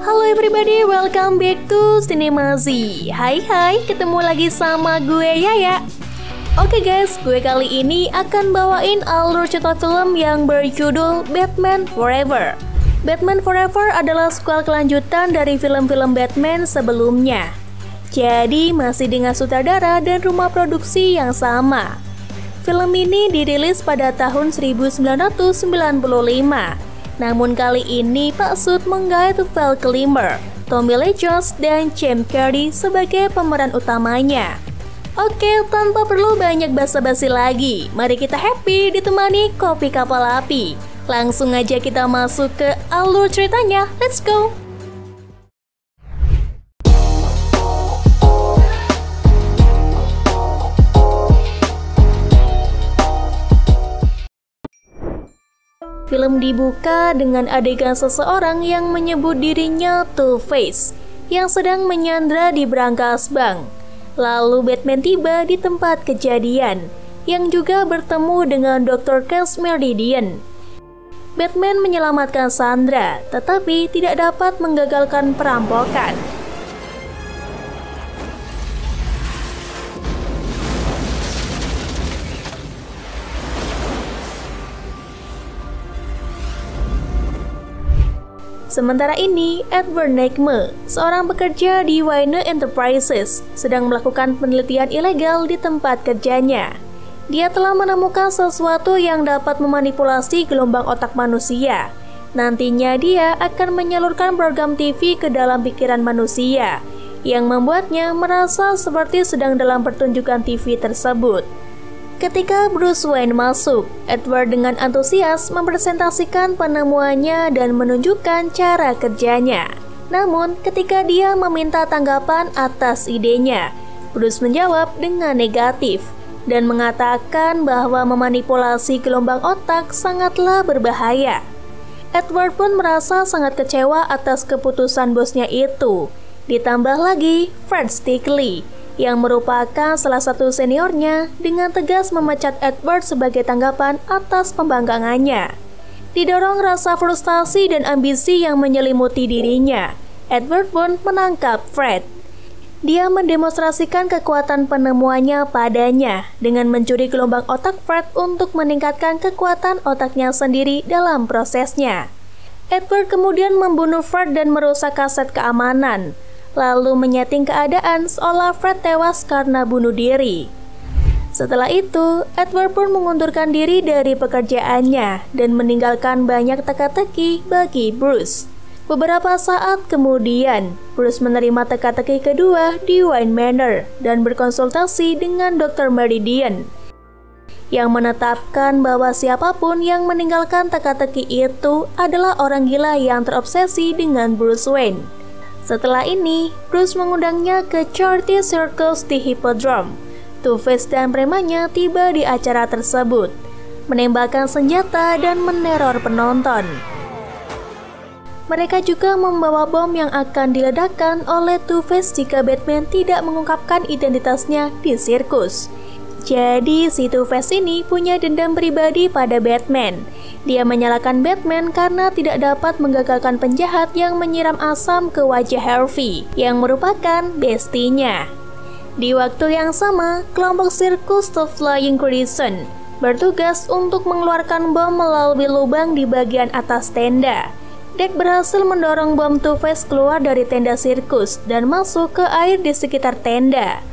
Halo everybody, welcome back to Cinemasi. Hai, ketemu lagi sama gue Yaya. Oke guys, gue kali ini akan bawain alur cerita film yang berjudul Batman Forever. Batman Forever adalah sequel kelanjutan dari film-film Batman sebelumnya. Jadi masih dengan sutradara dan rumah produksi yang sama. Film ini dirilis pada tahun 1995. Namun kali ini Pak Sud menggait Val Kilmer, Tommy Lee Jones, dan Jim Carrey sebagai pemeran utamanya. Oke, tanpa perlu banyak basa-basi lagi, mari kita happy ditemani kopi kapal api. Langsung aja kita masuk ke alur ceritanya, let's go! Film dibuka dengan adegan seseorang yang menyebut dirinya Two-Face yang sedang menyandra di brankas bank. Lalu Batman tiba di tempat kejadian yang juga bertemu dengan Dr. Cass Meridian. Batman menyelamatkan Sandra tetapi tidak dapat menggagalkan perampokan. Sementara ini, Edward Nygma, seorang pekerja di Wayne Enterprises, sedang melakukan penelitian ilegal di tempat kerjanya. Dia telah menemukan sesuatu yang dapat memanipulasi gelombang otak manusia. Nantinya dia akan menyalurkan program TV ke dalam pikiran manusia, yang membuatnya merasa seperti sedang dalam pertunjukan TV tersebut. Ketika Bruce Wayne masuk, Edward dengan antusias mempresentasikan penemuannya dan menunjukkan cara kerjanya. Namun, ketika dia meminta tanggapan atas idenya, Bruce menjawab dengan negatif dan mengatakan bahwa memanipulasi gelombang otak sangatlah berbahaya. Edward pun merasa sangat kecewa atas keputusan bosnya itu. Ditambah lagi, Fred Stieglitz yang merupakan salah satu seniornya dengan tegas memecat Edward sebagai tanggapan atas pembangkangannya. Didorong rasa frustasi dan ambisi yang menyelimuti dirinya, Edward pun menangkap Fred. Dia mendemonstrasikan kekuatan penemuannya padanya dengan mencuri gelombang otak Fred untuk meningkatkan kekuatan otaknya sendiri dalam prosesnya. Edward kemudian membunuh Fred dan merusak kaset keamanan, lalu menyeting keadaan seolah Fred tewas karena bunuh diri. Setelah itu, Edward pun mengundurkan diri dari pekerjaannya dan meninggalkan banyak teka-teki bagi Bruce. Beberapa saat kemudian, Bruce menerima teka-teki kedua di Wayne Manor dan berkonsultasi dengan Dr. Meridian yang menetapkan bahwa siapapun yang meninggalkan teka-teki itu adalah orang gila yang terobsesi dengan Bruce Wayne. Setelah ini, Bruce mengundangnya ke Charity Circus di Hippodrome. Two-Face dan premannya tiba di acara tersebut, menembakkan senjata dan meneror penonton. Mereka juga membawa bom yang akan diledakkan oleh Two-Face jika Batman tidak mengungkapkan identitasnya di sirkus. Jadi, si Two-Face ini punya dendam pribadi pada Batman. Dia menyalahkan Batman karena tidak dapat menggagalkan penjahat yang menyiram asam ke wajah Harvey, yang merupakan bestinya. Di waktu yang sama, kelompok sirkus The Flying Crescent bertugas untuk mengeluarkan bom melalui lubang di bagian atas tenda. Dick berhasil mendorong bom Two-Face keluar dari tenda sirkus dan masuk ke air di sekitar tenda.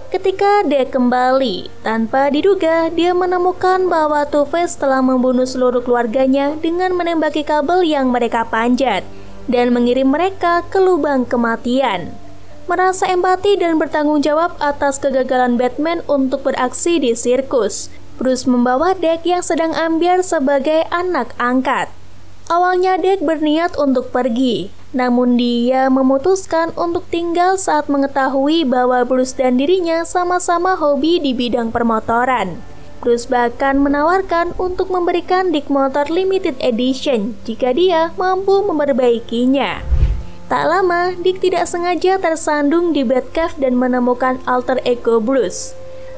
Ketika Dick kembali, tanpa diduga dia menemukan bahwa Two-Face telah membunuh seluruh keluarganya dengan menembaki kabel yang mereka panjat dan mengirim mereka ke lubang kematian. Merasa empati dan bertanggung jawab atas kegagalan Batman untuk beraksi di sirkus, Bruce membawa Dick yang sedang ambyar sebagai anak angkat. Awalnya Dick berniat untuk pergi, namun dia memutuskan untuk tinggal saat mengetahui bahwa Bruce dan dirinya sama-sama hobi di bidang permotoran. Bruce bahkan menawarkan untuk memberikan Dick motor limited edition jika dia mampu memperbaikinya. Tak lama, Dick tidak sengaja tersandung di Batcave dan menemukan alter ego Bruce.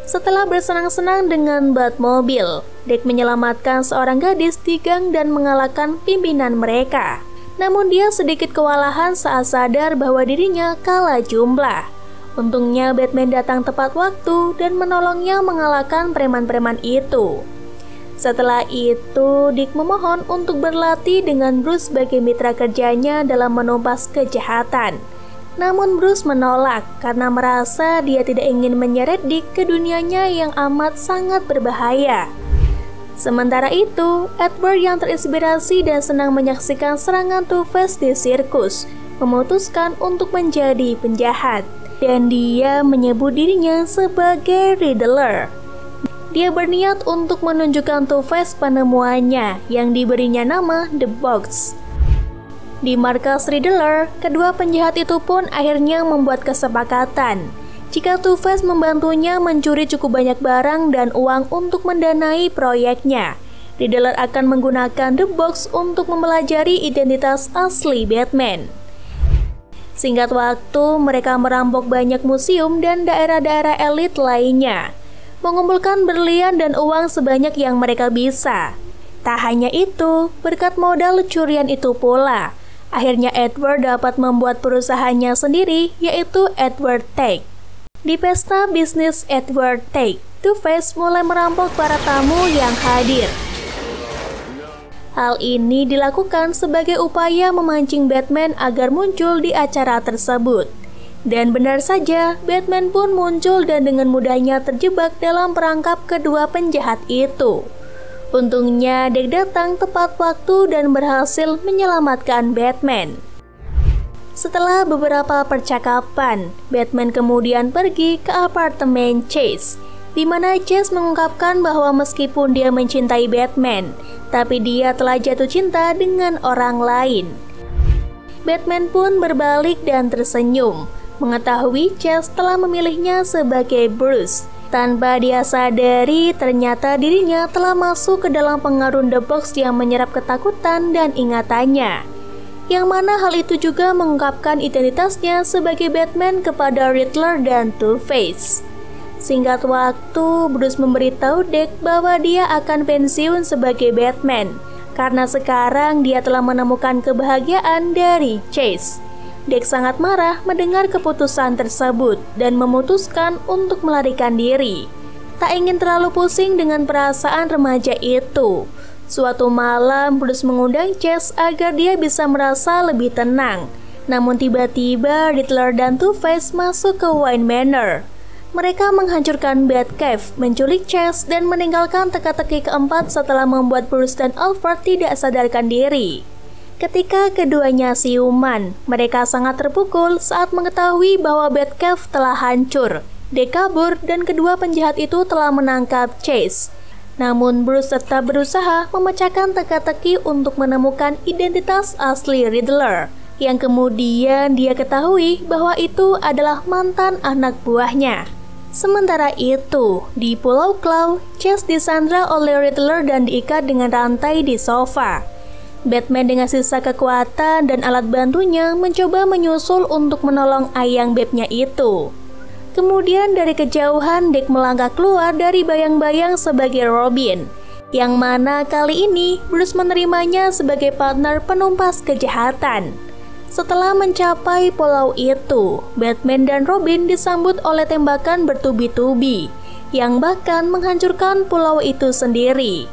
Setelah bersenang-senang dengan Batmobile, Dick menyelamatkan seorang gadis di gang dan mengalahkan pimpinan mereka. Namun dia sedikit kewalahan saat sadar bahwa dirinya kalah jumlah. Untungnya Batman datang tepat waktu dan menolongnya mengalahkan preman-preman itu. Setelah itu, Dick memohon untuk berlatih dengan Bruce sebagai mitra kerjanya dalam menumpas kejahatan. Namun Bruce menolak karena merasa dia tidak ingin menyeret Dick ke dunianya yang amat sangat berbahaya. Sementara itu, Edward yang terinspirasi dan senang menyaksikan serangan Two-Face di sirkus, memutuskan untuk menjadi penjahat, dan dia menyebut dirinya sebagai Riddler. Dia berniat untuk menunjukkan Two-Face penemuannya yang diberinya nama The Box. Di markas Riddler, kedua penjahat itu pun akhirnya membuat kesepakatan. Jika Two-Face membantunya mencuri cukup banyak barang dan uang untuk mendanai proyeknya, Riddler akan menggunakan The Box untuk mempelajari identitas asli Batman. Singkat waktu, mereka merampok banyak museum dan daerah-daerah elit lainnya, mengumpulkan berlian dan uang sebanyak yang mereka bisa. Tak hanya itu, berkat modal curian itu pula, akhirnya Edward dapat membuat perusahaannya sendiri, yaitu Edward Take. Di pesta bisnis Edward Take, Two-Face mulai merampok para tamu yang hadir. Hal ini dilakukan sebagai upaya memancing Batman agar muncul di acara tersebut. Dan benar saja, Batman pun muncul dan dengan mudahnya terjebak dalam perangkap kedua penjahat itu. Untungnya, Dick datang tepat waktu dan berhasil menyelamatkan Batman. Setelah beberapa percakapan, Batman kemudian pergi ke apartemen Chase, di mana Chase mengungkapkan bahwa meskipun dia mencintai Batman, tapi dia telah jatuh cinta dengan orang lain. Batman pun berbalik dan tersenyum, mengetahui Chase telah memilihnya sebagai Bruce. Tanpa dia sadari, ternyata dirinya telah masuk ke dalam pengaruh The Box yang menyerap ketakutan dan ingatannya. Yang mana hal itu juga mengungkapkan identitasnya sebagai Batman kepada Riddler dan Two-Face. Singkat waktu, Bruce memberitahu Dick bahwa dia akan pensiun sebagai Batman, karena sekarang dia telah menemukan kebahagiaan dari Chase. Dick sangat marah mendengar keputusan tersebut dan memutuskan untuk melarikan diri. Tak ingin terlalu pusing dengan perasaan remaja itu. Suatu malam, Bruce mengundang Chase agar dia bisa merasa lebih tenang. Namun tiba-tiba Riddler dan Two-Face masuk ke Wayne Manor. Mereka menghancurkan Batcave, menculik Chase, dan meninggalkan teka-teki keempat setelah membuat Bruce dan Alfred tidak sadarkan diri. Ketika keduanya siuman, mereka sangat terpukul saat mengetahui bahwa Batcave telah hancur. Dick kabur dan kedua penjahat itu telah menangkap Chase. Namun Bruce tetap berusaha memecahkan teka-teki untuk menemukan identitas asli Riddler, yang kemudian dia ketahui bahwa itu adalah mantan anak buahnya. Sementara itu, di Pulau Claw, Chase disandra oleh Riddler dan diikat dengan rantai di sofa. Batman dengan sisa kekuatan dan alat bantunya mencoba menyusul untuk menolong ayang bebnya itu. Kemudian dari kejauhan Dick melangkah keluar dari bayang-bayang sebagai Robin, yang mana kali ini Bruce menerimanya sebagai partner penumpas kejahatan. Setelah mencapai pulau itu, Batman dan Robin disambut oleh tembakan bertubi-tubi, yang bahkan menghancurkan pulau itu sendiri.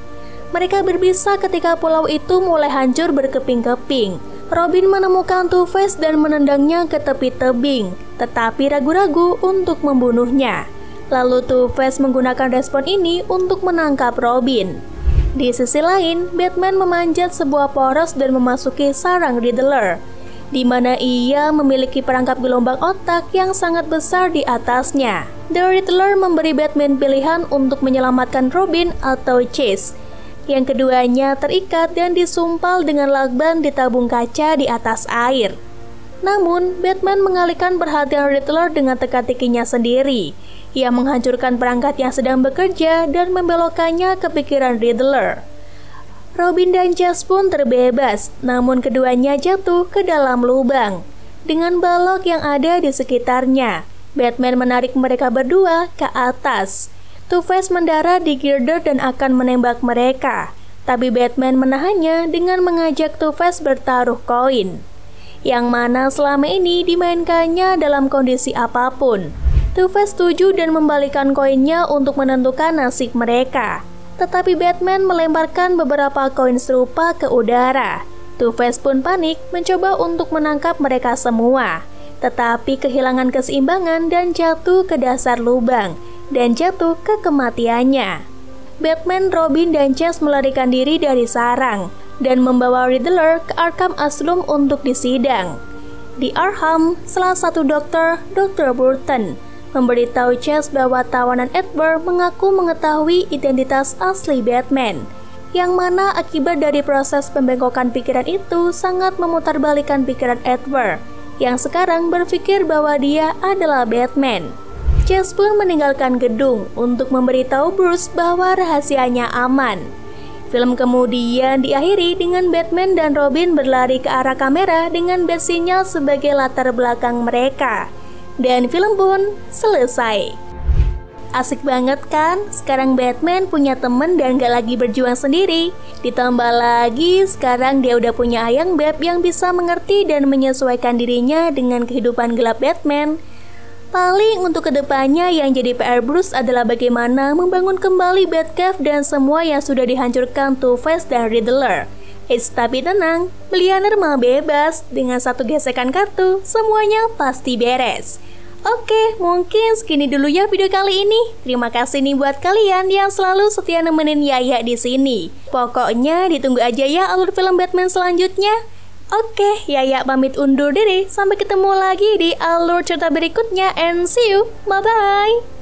Mereka berpisah ketika pulau itu mulai hancur berkeping-keping. Robin menemukan Two-Face dan menendangnya ke tepi tebing, tetapi ragu-ragu untuk membunuhnya. Lalu Two-Face menggunakan respon ini untuk menangkap Robin. Di sisi lain, Batman memanjat sebuah poros dan memasuki sarang Riddler, di mana ia memiliki perangkap gelombang otak yang sangat besar di atasnya. The Riddler memberi Batman pilihan untuk menyelamatkan Robin atau Chase. Yang keduanya terikat dan disumpal dengan lakban di tabung kaca di atas air. Namun, Batman mengalihkan perhatian Riddler dengan teka-tekinya sendiri. Ia menghancurkan perangkat yang sedang bekerja dan membelokkannya ke pikiran Riddler. Robin dan Chase pun terbebas, namun keduanya jatuh ke dalam lubang. Dengan balok yang ada di sekitarnya, Batman menarik mereka berdua ke atas. Two-Face mendarat di girder dan akan menembak mereka. Tapi Batman menahannya dengan mengajak Two-Face bertaruh koin, yang mana selama ini dimainkannya dalam kondisi apapun. Two-Face setuju dan membalikan koinnya untuk menentukan nasib mereka. Tetapi Batman melemparkan beberapa koin serupa ke udara. Two-Face pun panik mencoba untuk menangkap mereka semua, tetapi kehilangan keseimbangan dan jatuh ke dasar lubang dan jatuh ke kematiannya. Batman, Robin, dan Chase melarikan diri dari sarang dan membawa Riddler ke Arkham Asylum untuk disidang. Di Arkham, salah satu dokter, Dr. Burton, memberitahu Chase bahwa tawanan Edward mengaku mengetahui identitas asli Batman, yang mana akibat dari proses pembengkokan pikiran itu sangat memutarbalikkan pikiran Edward, yang sekarang berpikir bahwa dia adalah Batman. Chase pun meninggalkan gedung untuk memberitahu Bruce bahwa rahasianya aman. Film kemudian diakhiri dengan Batman dan Robin berlari ke arah kamera dengan bat sinyal sebagai latar belakang mereka. Dan film pun selesai. Asik banget kan? Sekarang Batman punya temen dan gak lagi berjuang sendiri. Ditambah lagi sekarang dia udah punya ayang beb yang bisa mengerti dan menyesuaikan dirinya dengan kehidupan gelap Batman. Paling untuk kedepannya yang jadi PR Bruce adalah bagaimana membangun kembali Batcave dan semua yang sudah dihancurkan Two-Face dan Riddler. Tapi tenang, Billionaire mah bebas, dengan satu gesekan kartu, semuanya pasti beres. Oke, mungkin segini dulu ya video kali ini. Terima kasih nih buat kalian yang selalu setia nemenin Yaya di sini. Pokoknya ditunggu aja ya alur film Batman selanjutnya. Oke, Yaya pamit undur diri. Sampai ketemu lagi di alur cerita berikutnya and see you. Bye-bye.